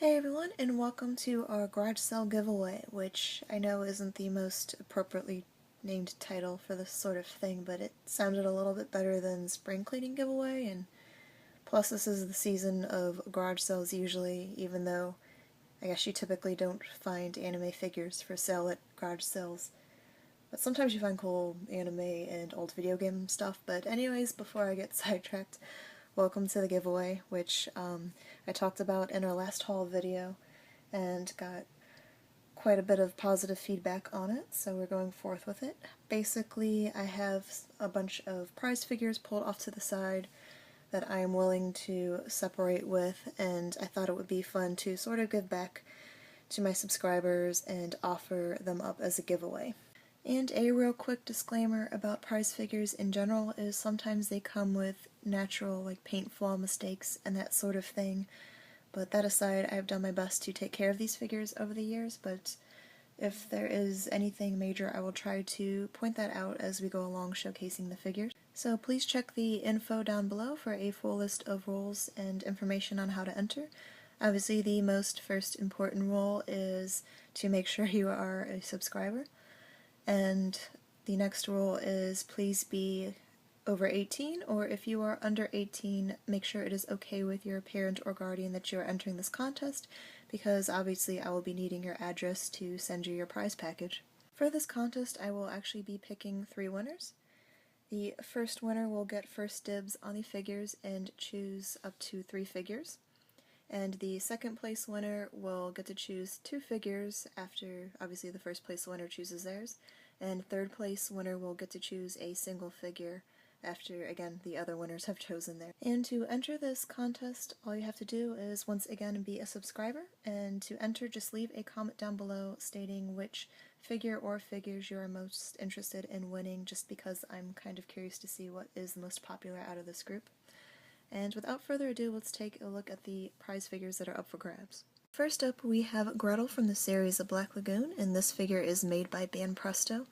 Hey everyone, and welcome to our garage sale giveaway, which I know isn't the most appropriately named title for this sort of thing, but it sounded a little bit better than spring cleaning giveaway, and plus this is the season of garage sales usually, even though I guess you typically don't find anime figures for sale at garage sales. But sometimes you find cool anime and old video game stuff. But anyways, before I get sidetracked, welcome to the giveaway, which I talked about in our last haul video and got quite a bit of positive feedback on it, so we're going forth with it. Basically, I have a bunch of prize figures pulled off to the side that I am willing to separate with, and I thought it would be fun to sort of give back to my subscribers and offer them up as a giveaway. And a real quick disclaimer about prize figures in general is sometimes they come with natural paint flaw mistakes and that sort of thing, but that aside, I've done my best to take care of these figures over the years, but if there is anything major I will try to point that out as we go along showcasing the figures. So please check the info down below for a full list of rules and information on how to enter. Obviously the most first important rule is to make sure you are a subscriber. And the next rule is please be over 18, or if you are under 18, make sure it is okay with your parent or guardian that you are entering this contest, because obviously I will be needing your address to send you your prize package. For this contest, I will actually be picking 3 winners. The first winner will get first dibs on the figures and choose up to 3 figures. And the second place winner will get to choose 2 figures after, obviously, the first place winner chooses theirs. And third place winner will get to choose a single figure after, again, the other winners have chosen theirs. And to enter this contest, all you have to do is, once again, be a subscriber. And to enter, just leave a comment down below stating which figure or figures you are most interested in winning, just because I'm kind of curious to see what is the most popular out of this group. And without further ado, let's take a look at the prize figures that are up for grabs. First up, we have Gretel from the series The Black Lagoon, and this figure is made by Presto.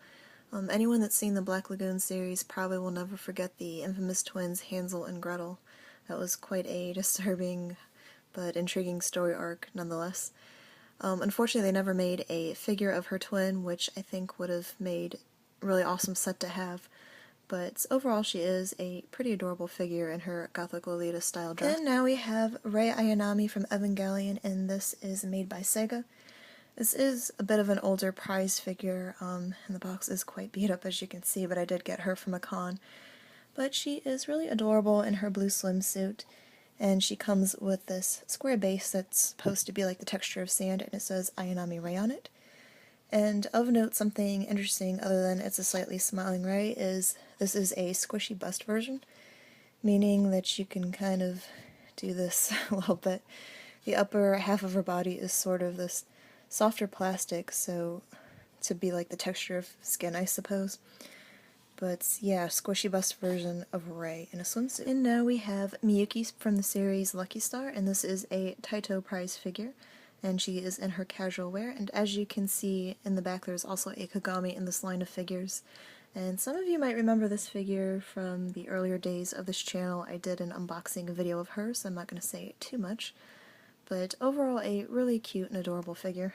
Anyone that's seen the Black Lagoon series probably will never forget the infamous twins Hansel and Gretel. That was quite a disturbing but intriguing story arc nonetheless. Unfortunately, they never made a figure of her twin, which I think would have made a really awesome set to have. But overall she is a pretty adorable figure in her Gothic Lolita style dress. And now we have Rei Ayanami from Evangelion, and this is made by Sega. This is a bit of an older prize figure, and the box is quite beat up as you can see, but I did get her from a con. But she is really adorable in her blue swimsuit, and she comes with this square base that's supposed to be like the texture of sand, and it says Ayanami Rei on it. And of note, something interesting other than it's a slightly smiling Rei is this is a squishy bust version, meaning that you can kind of do this a little bit. The upper half of her body is sort of this softer plastic, so to be like the texture of skin, I suppose. But yeah, squishy bust version of Rei in a swimsuit. And now we have Miyuki from the series Lucky Star, and this is a Taito prize figure. And she is in her casual wear, and as you can see in the back there's also a Kagami in this line of figures. And some of you might remember this figure from the earlier days of this channel. I did an unboxing video of her, so I'm not going to say too much. But overall, a really cute and adorable figure.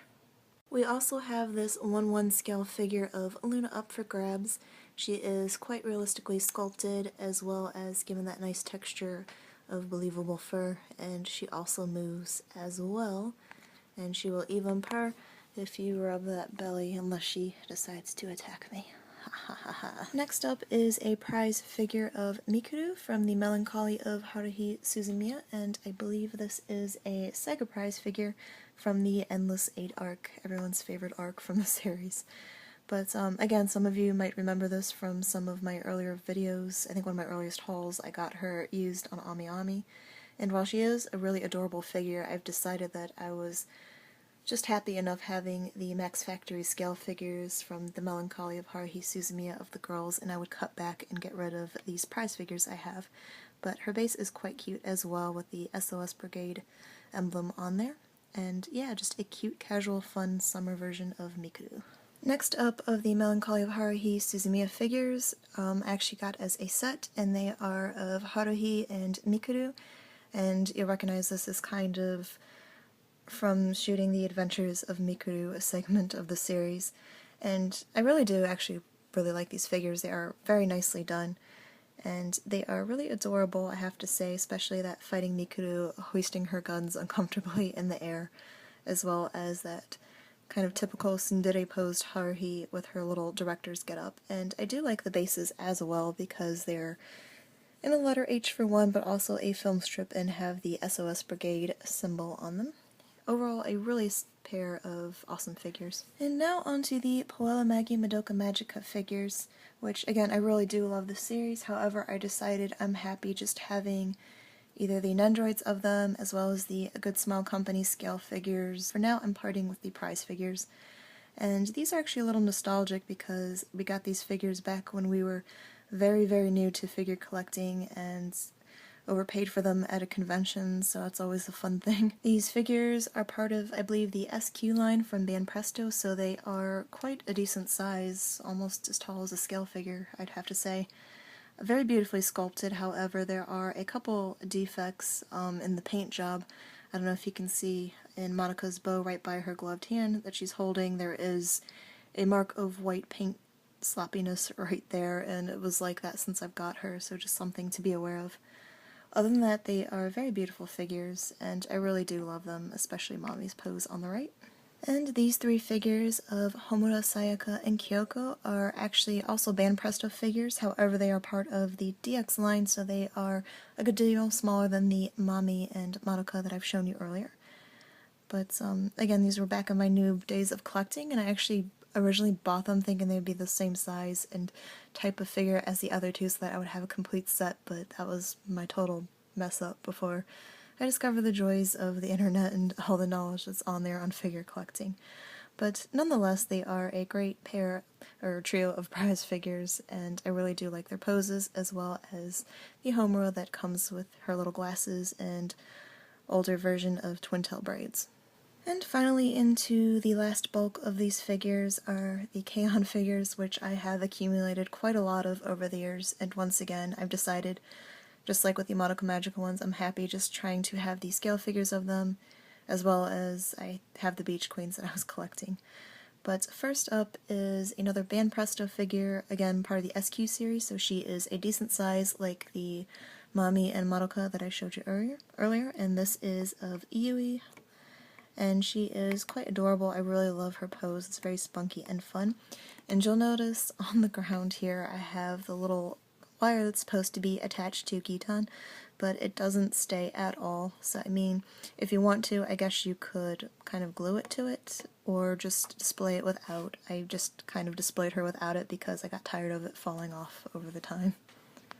We also have this 1/1 scale figure of Luna up for grabs. She is quite realistically sculpted, as well as given that nice texture of believable fur, and she also moves as well. And she will even purr if you rub that belly, unless she decides to attack me. Next up is a prize figure of Nakuru from the Melancholy of Haruhi Suzumiya, and I believe this is a Sega prize figure from the Endless 8 arc, everyone's favorite arc from the series. But again, some of you might remember this from some of my earlier videos. I think one of my earliest hauls, I got her used on Ami Ami. And while she is a really adorable figure, I've decided that I was just happy enough having the Max Factory scale figures from the Melancholy of Haruhi Suzumiya of the girls, and I would cut back and get rid of these prize figures I have. But her base is quite cute as well, with the SOS Brigade emblem on there. And yeah, just a cute, casual, fun summer version of Mikuru. Next up of the Melancholy of Haruhi Suzumiya figures, I actually got as a set, and they are of Haruhi and Mikuru, and you'll recognize this as kind of from shooting the Adventures of Mikuru, a segment of the series, and I really do actually really like these figures. They are very nicely done, and they are really adorable, I have to say, especially that fighting Mikuru hoisting her guns uncomfortably in the air, as well as that kind of typical tsundere posed Haruhi with her little director's getup. And I do like the bases as well because they're in the letter H for one, but also a film strip and have the SOS Brigade symbol on them. Overall, a really pair of awesome figures. And now onto the Puella Magi Madoka Magica figures, which again, I really do love the series. However, I decided I'm happy just having either the Nendroids of them as well as the A Good Smile Company scale figures. For now, I'm parting with the prize figures. And these are actually a little nostalgic because we got these figures back when we were very, very new to figure collecting and overpaid for them at a convention, so that's always a fun thing. These figures are part of, I believe, the SQ line from Banpresto, so they are quite a decent size, almost as tall as a scale figure, I'd have to say. Very beautifully sculpted, however, there are a couple defects in the paint job. I don't know if you can see in Monika's bow right by her gloved hand that she's holding, there is a mark of white paint sloppiness right there, and it was like that since I've got her, so just something to be aware of. Other than that, they are very beautiful figures, and I really do love them, especially Mommy's pose on the right. And these three figures of Homura, Sayaka, and Kyoko are actually also Banpresto figures, however they are part of the DX line, so they are a good deal smaller than the Mommy and Madoka that I've shown you earlier. But again, these were back in my noob days of collecting, and I actually originally bought them thinking they would be the same size and type of figure as the other two so that I would have a complete set, but that was my total mess up before I discovered the joys of the internet and all the knowledge that's on there on figure collecting. But nonetheless, they are a great pair, or trio of prize figures, and I really do like their poses, as well as the Homura that comes with her little glasses and older version of twin tail braids. And finally, into the last bulk of these figures are the K-On! Figures, which I have accumulated quite a lot of over the years, and once again, I've decided, just like with the Madoka Magica ones, I'm happy just trying to have the scale figures of them, as well as I have the Beach Queens that I was collecting. But first up is another Banpresto figure, again part of the SQ series, so she is a decent size like the Mami and Madoka that I showed you earlier, and this is of Iui, and she is quite adorable. I really love her pose. It's very spunky and fun. And you'll notice on the ground here I have the little wire that's supposed to be attached to Gitan, but it doesn't stay at all. So I mean, if you want to, I guess you could kind of glue it to it, or just display it without. I just kind of displayed her without it because I got tired of it falling off over the time.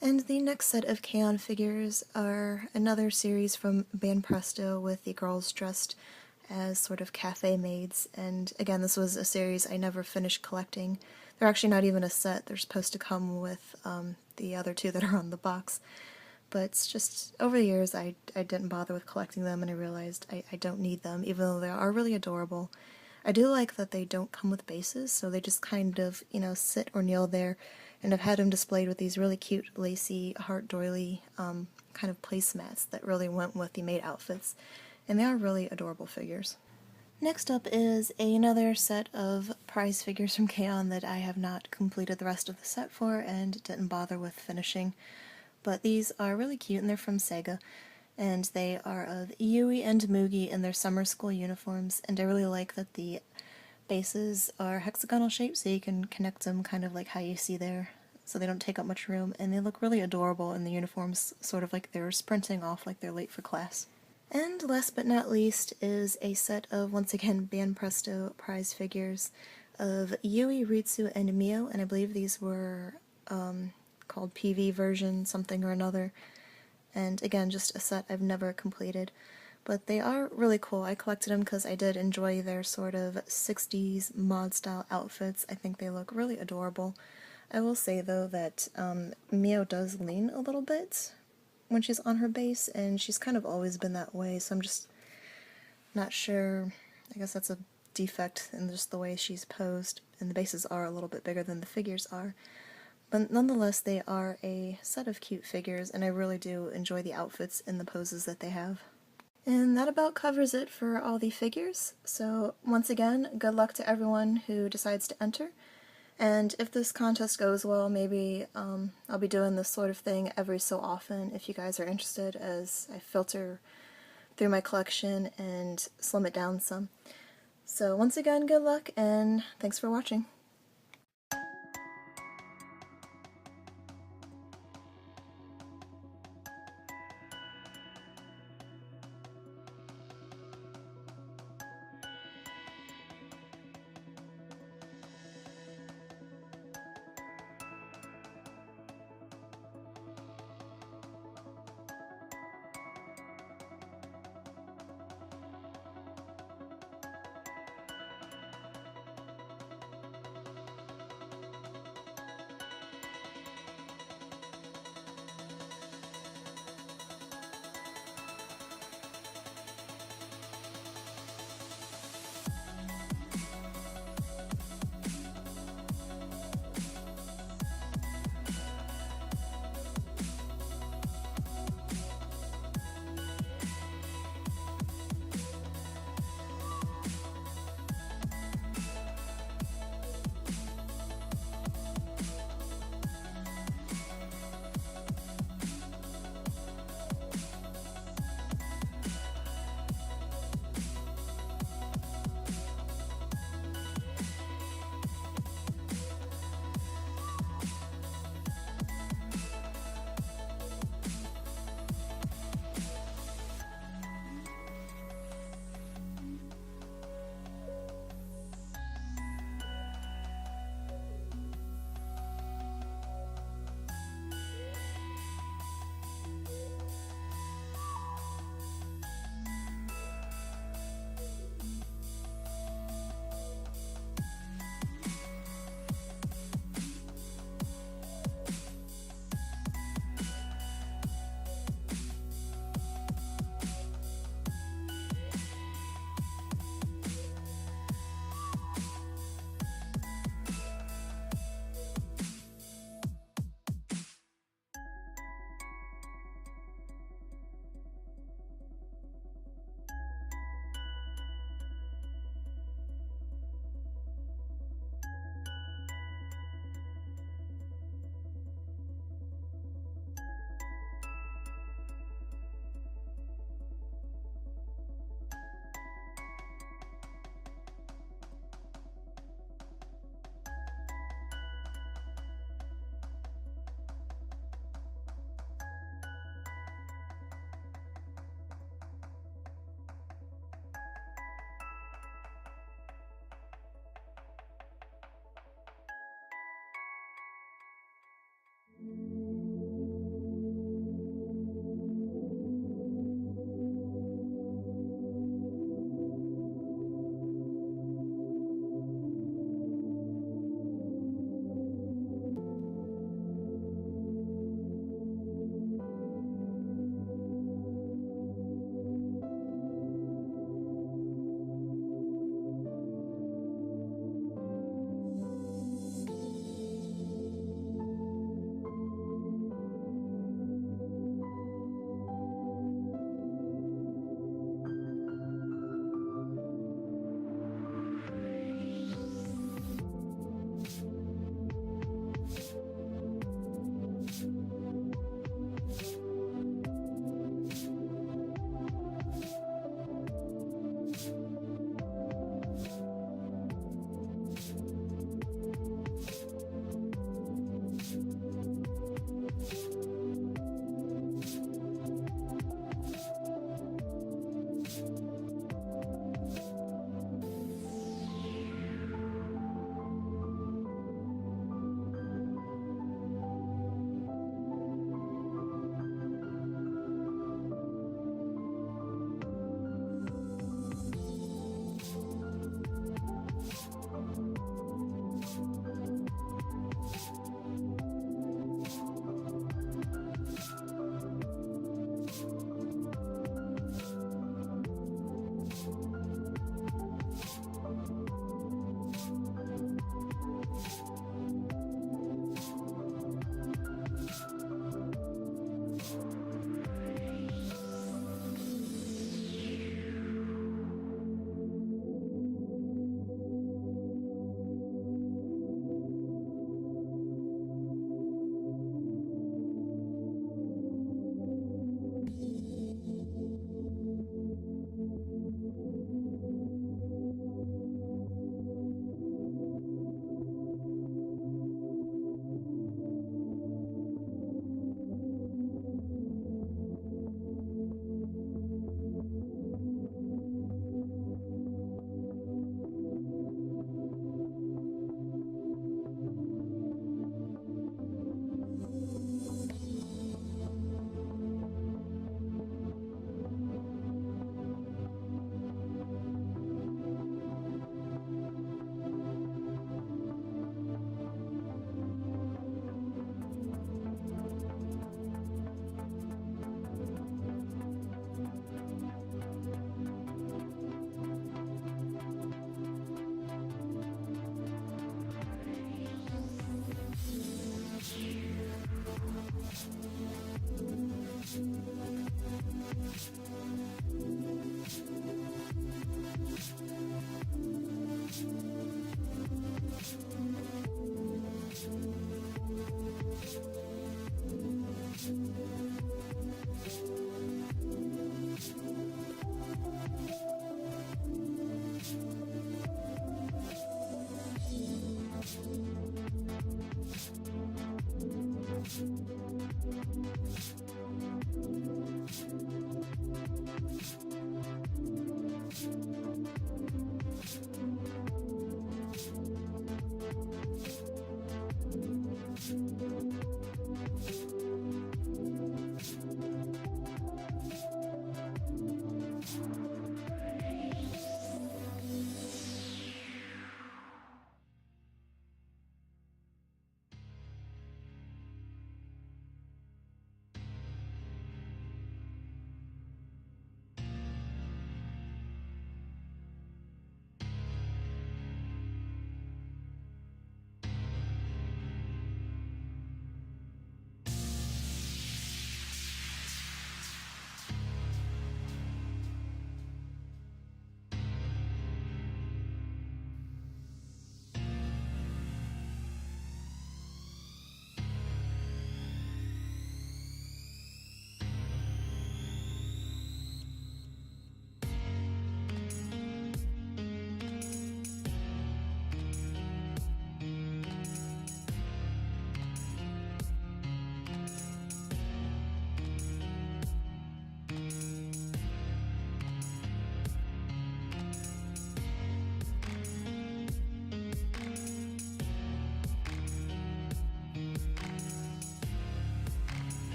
And the next set of K-On! Figures are another series from Banpresto with the girls dressed as sort of cafe maids, and again, this was a series I never finished collecting. They're actually not even a set, they're supposed to come with the other two that are on the box, but it's just, over the years I didn't bother with collecting them, and I realized I don't need them, even though they are really adorable. I do like that they don't come with bases, so they just kind of, you know, sit or kneel there, and I've had them displayed with these really cute, lacy, heart doily kind of placemats that really went with the maid outfits, and they are really adorable figures. Next up is another set of prize figures from K-On! That I have not completed the rest of the set for and didn't bother with finishing, but these are really cute and they're from Sega, and they are of Yui and Mugi in their summer school uniforms, and I really like that the bases are hexagonal shaped so you can connect them kind of like how you see there, so they don't take up much room, and they look really adorable in the uniforms, sort of like they're sprinting off like they're late for class. And last but not least is a set of, once again, Banpresto prize figures of Yui, Ritsu, and Mio, and I believe these were called PV version something or another, and again, just a set I've never completed. But they are really cool. I collected them because I did enjoy their sort of 60s mod-style outfits. I think they look really adorable. I will say, though, that Mio does lean a little bit when she's on her base, and she's kind of always been that way, so I'm just not sure. I guess that's a defect in just the way she's posed, and the bases are a little bit bigger than the figures are. But nonetheless, they are a set of cute figures, and I really do enjoy the outfits and the poses that they have. And that about covers it for all the figures. So once again, good luck to everyone who decides to enter. And if this contest goes well, maybe I'll be doing this sort of thing every so often if you guys are interested, as I filter through my collection and slim it down some. So once again, good luck, and thanks for watching.